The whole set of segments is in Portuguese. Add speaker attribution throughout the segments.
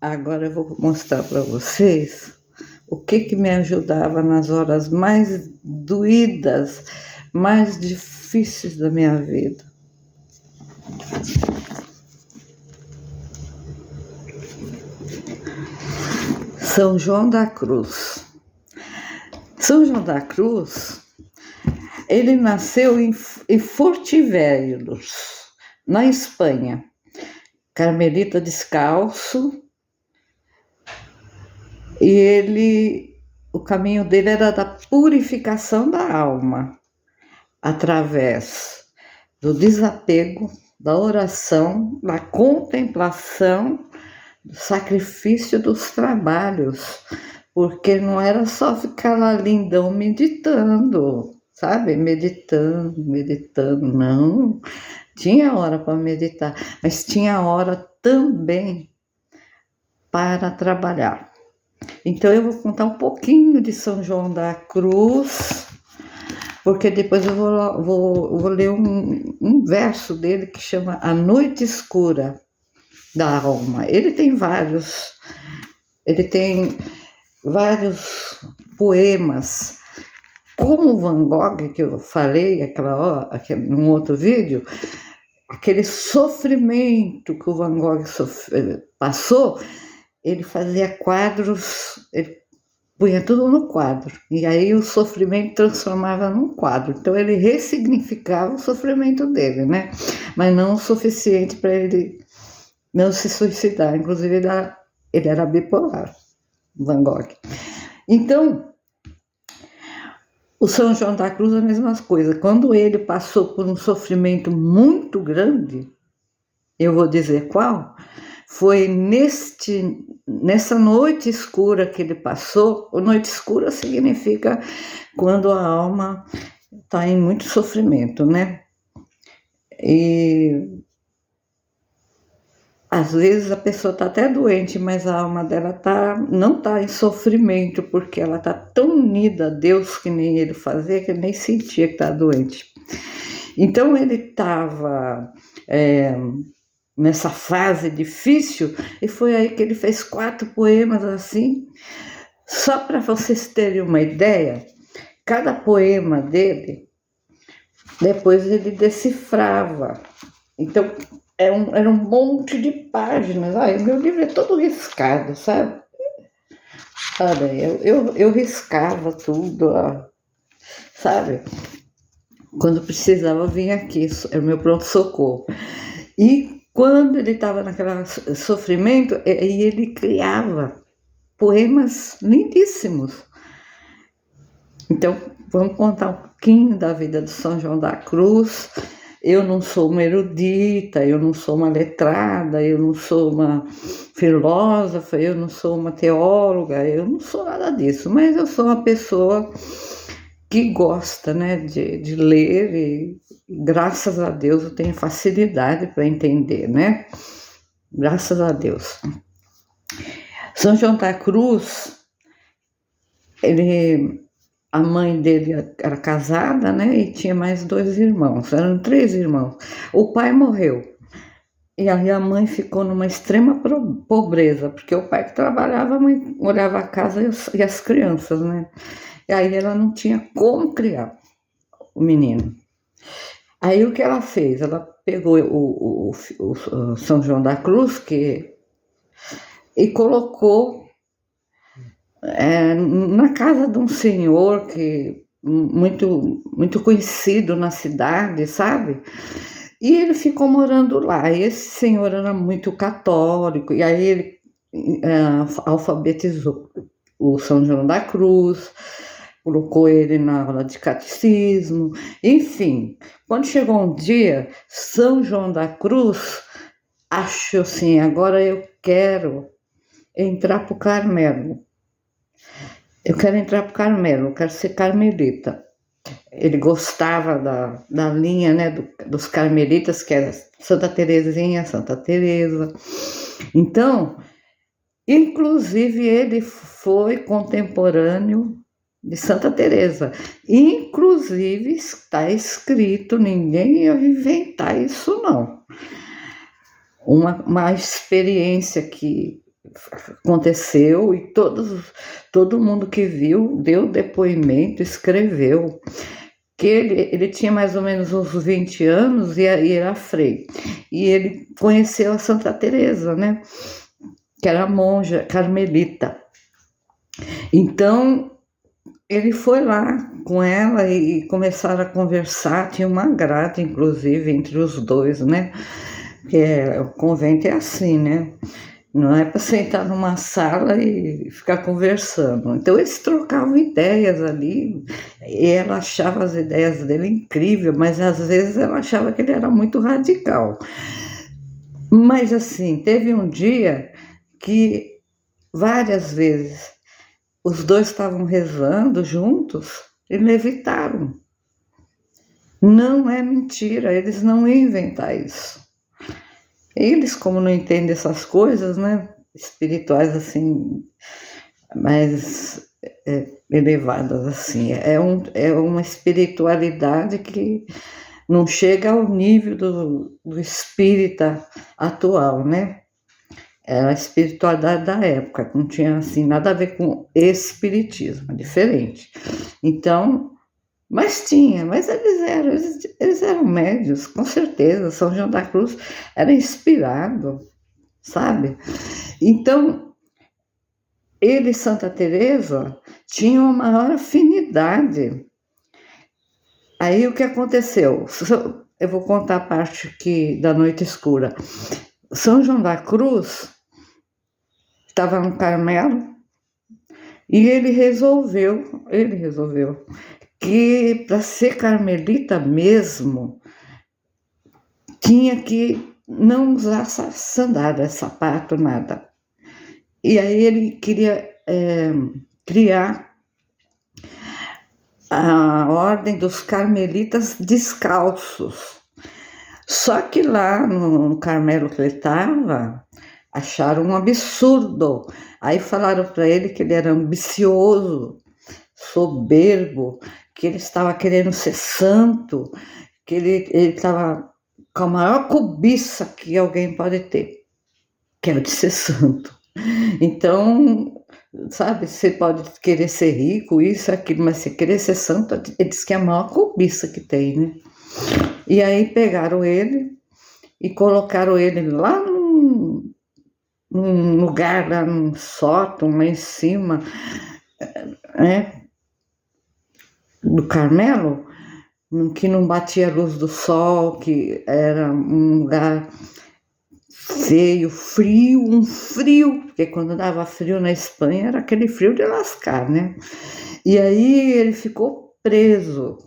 Speaker 1: Agora eu vou mostrar para vocês o que me ajudava nas horas mais doídas, mais difíceis da minha vida. São João da Cruz. São João da Cruz, ele nasceu em Fortiveros, na Espanha. Carmelita descalço. E o caminho dele era da purificação da alma, através do desapego, da oração, da contemplação, do sacrifício dos trabalhos, porque não era só ficar lá lindão meditando, sabe? Meditando, não. Tinha hora para meditar, mas tinha hora também para trabalhar. Então eu vou contar um pouquinho de São João da Cruz, porque depois eu vou ler um verso dele que chama A Noite Escura da Alma. Ele tem vários poemas, como o Van Gogh, que eu falei num outro vídeo, aquele sofrimento que o Van Gogh passou. Ele fazia quadros, ele punha tudo no quadro, e aí o sofrimento transformava num quadro. Então ele ressignificava o sofrimento dele, né? Mas não o suficiente para ele não se suicidar. Inclusive ele era bipolar, Van Gogh. Então, o São João da Cruz é a mesma coisa. Quando ele passou por um sofrimento muito grande, eu vou dizer qual, foi nessa noite escura que ele passou. Noite escura significa quando a alma está em muito sofrimento, né? E às vezes a pessoa está até doente, mas a alma dela não está em sofrimento, porque ela está tão unida a Deus, que nem ele fazia, que ele nem sentia que estava doente. Então ele estava nessa fase difícil, e foi aí que ele fez 4 poemas assim. Só para vocês terem uma ideia, cada poema dele, depois ele decifrava. Então, era um monte de páginas. Meu livro é todo riscado, sabe? Olha, eu riscava tudo, sabe? Quando precisava, eu vinha aqui, é o meu pronto-socorro. E quando ele estava naquele sofrimento, ele criava poemas lindíssimos. Então, vamos contar um pouquinho da vida de São João da Cruz. Eu não sou uma erudita, eu não sou uma letrada, eu não sou uma filósofa, eu não sou uma teóloga, eu não sou nada disso, mas eu sou uma pessoa que gosta, né, de ler, e graças a Deus eu tenho facilidade para entender, né? Graças a Deus. São João da Cruz, a mãe dele era casada, né, e tinha mais 2 irmãos, eram 3 irmãos. O pai morreu, e aí a mãe ficou numa extrema pobreza, porque o pai que trabalhava, a mãe olhava a casa e as crianças, né? E aí ela não tinha como criar o menino. Aí o que ela fez? Ela pegou o São João da Cruz e colocou na casa de um senhor muito conhecido na cidade, sabe? E ele ficou morando lá. E esse senhor era muito católico, e aí ele alfabetizou o São João da Cruz, colocou ele na aula de catecismo, enfim. Quando chegou um dia, São João da Cruz achou assim: agora eu quero entrar para o Carmelo. Eu quero ser carmelita. Ele gostava da linha, né, dos carmelitas, que era Santa Teresinha, Santa Teresa. Então, inclusive, ele foi contemporâneo de Santa Teresa. Inclusive, está escrito, ninguém ia inventar isso, não. Uma experiência que aconteceu e todo mundo que viu deu depoimento, escreveu. Que ele tinha mais ou menos uns 20 anos e era frei. E ele conheceu a Santa Teresa, né? Que era monja carmelita. Então, ele foi lá com ela e começaram a conversar. Tinha uma grade, inclusive, entre os dois, né? Porque o convento é assim, né? Não é para sentar numa sala e ficar conversando. Então eles trocavam ideias ali, e ela achava as ideias dele incríveis, mas às vezes ela achava que ele era muito radical. Mas assim, teve um dia que várias vezes os dois estavam rezando juntos e levitaram. Não é mentira, eles não iam inventar isso. Eles, como não entendem essas coisas, né, espirituais assim, mais elevadas assim, é uma espiritualidade que não chega ao nível do espírita atual, né? Era a espiritualidade da época, não tinha assim nada a ver com espiritismo, diferente. Então, mas eles eram médios, com certeza. São João da Cruz era inspirado, sabe? Então, ele e Santa Teresa tinham uma maior afinidade. Aí o que aconteceu? Eu vou contar a parte da Noite Escura. São João da Cruz estava no Carmelo e ele resolveu que para ser carmelita mesmo, tinha que não usar sandália, sapato, nada. E aí ele queria criar a ordem dos carmelitas descalços. Só que lá no Carmelo que ele estava, acharam um absurdo. Aí falaram para ele que ele era ambicioso, soberbo, que ele estava querendo ser santo, que ele estava com a maior cobiça que alguém pode ter, que é o de ser santo. Então, sabe, você pode querer ser rico, isso, aquilo, mas se querer ser santo, ele diz que é a maior cobiça que tem, né? E aí pegaram ele e colocaram ele lá num lugar, lá num sótão, lá em cima, né? Do Carmelo, que não batia a luz do sol, que era um lugar feio, frio, um frio, porque quando dava frio na Espanha era aquele frio de lascar, né? E aí ele ficou preso.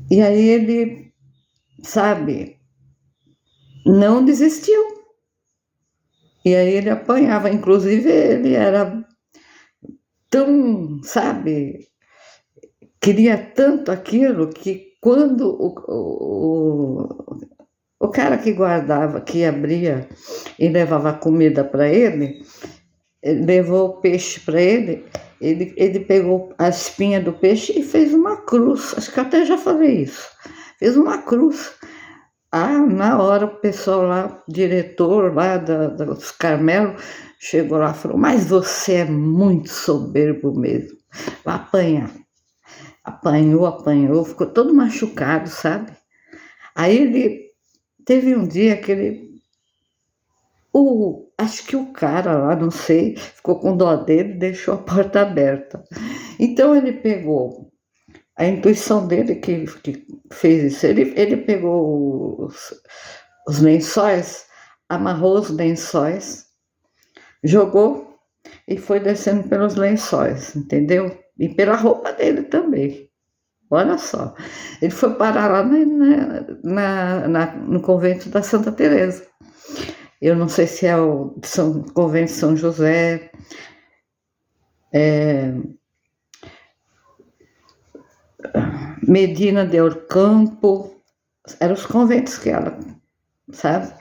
Speaker 1: E aí ele, sabe, não desistiu. E aí ele apanhava, inclusive ele era tão, sabe, queria tanto aquilo que quando o cara que guardava, que abria e levava comida para ele levou o peixe para ele pegou a espinha do peixe e fez uma cruz. Acho que eu até já falei isso. Fez uma cruz. Na hora o pessoal lá, diretor lá dos Carmelos, chegou lá e falou: mas você é muito soberbo mesmo. Vai apanhar. Apanhou, ficou todo machucado, sabe? Aí ele teve um dia que ele... acho que o cara lá, não sei, ficou com dó dele e deixou a porta aberta. Então ele pegou, a intuição dele que fez isso, ele pegou os lençóis, amarrou os lençóis, jogou e foi descendo pelos lençóis, entendeu? E pela roupa dele também. Olha só, ele foi parar lá no convento da Santa Teresa. Eu não sei se é o convento de São José, Medina de Orcampo, eram os conventos que ela, sabe?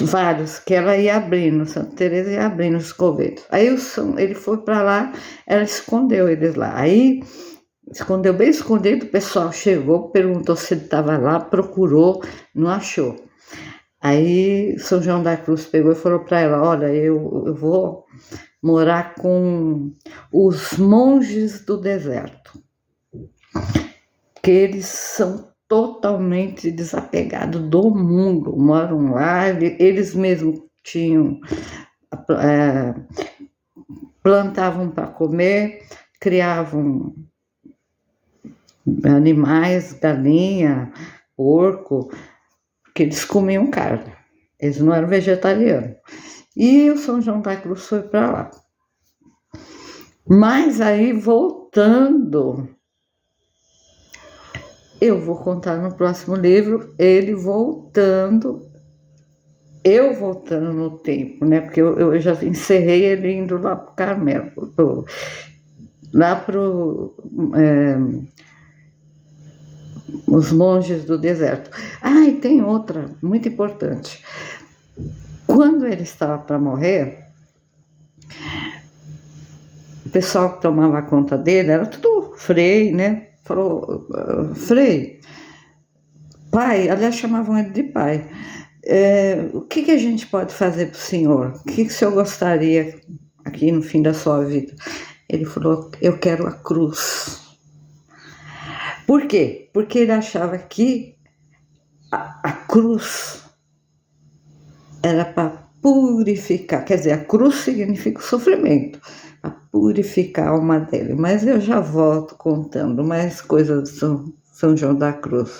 Speaker 1: Vários, que ela ia abrindo, Santa Teresa ia abrindo os conventos. Aí ele foi para lá, ela escondeu eles lá. Aí, escondeu bem escondido, o pessoal chegou, perguntou se ele estava lá, procurou, não achou. Aí São João da Cruz pegou e falou para ela: olha, eu vou morar com os monges do deserto, que eles são totalmente desapegados do mundo, moram lá, eles mesmos tinham, plantavam para comer, criavam animais, galinha, porco, que eles comiam carne, eles não eram vegetarianos. E o São João da Cruz foi para lá. Mas aí, voltando, eu vou contar no próximo livro, ele voltando, eu voltando no tempo, né? Porque eu já encerrei ele indo lá para o Carmelo, lá para os monges do deserto. Ah, e tem outra, muito importante. Quando ele estava para morrer, o pessoal que tomava conta dele era tudo frei, né? Falou: frei, pai, aliás, chamavam ele de pai. O que a gente pode fazer para o senhor? O que o senhor gostaria aqui no fim da sua vida? Ele falou: eu quero a cruz. Por quê? Porque ele achava que a cruz era para purificar, quer dizer, a cruz significa o sofrimento, para purificar a alma dele. Mas eu já volto contando mais coisas do São João da Cruz.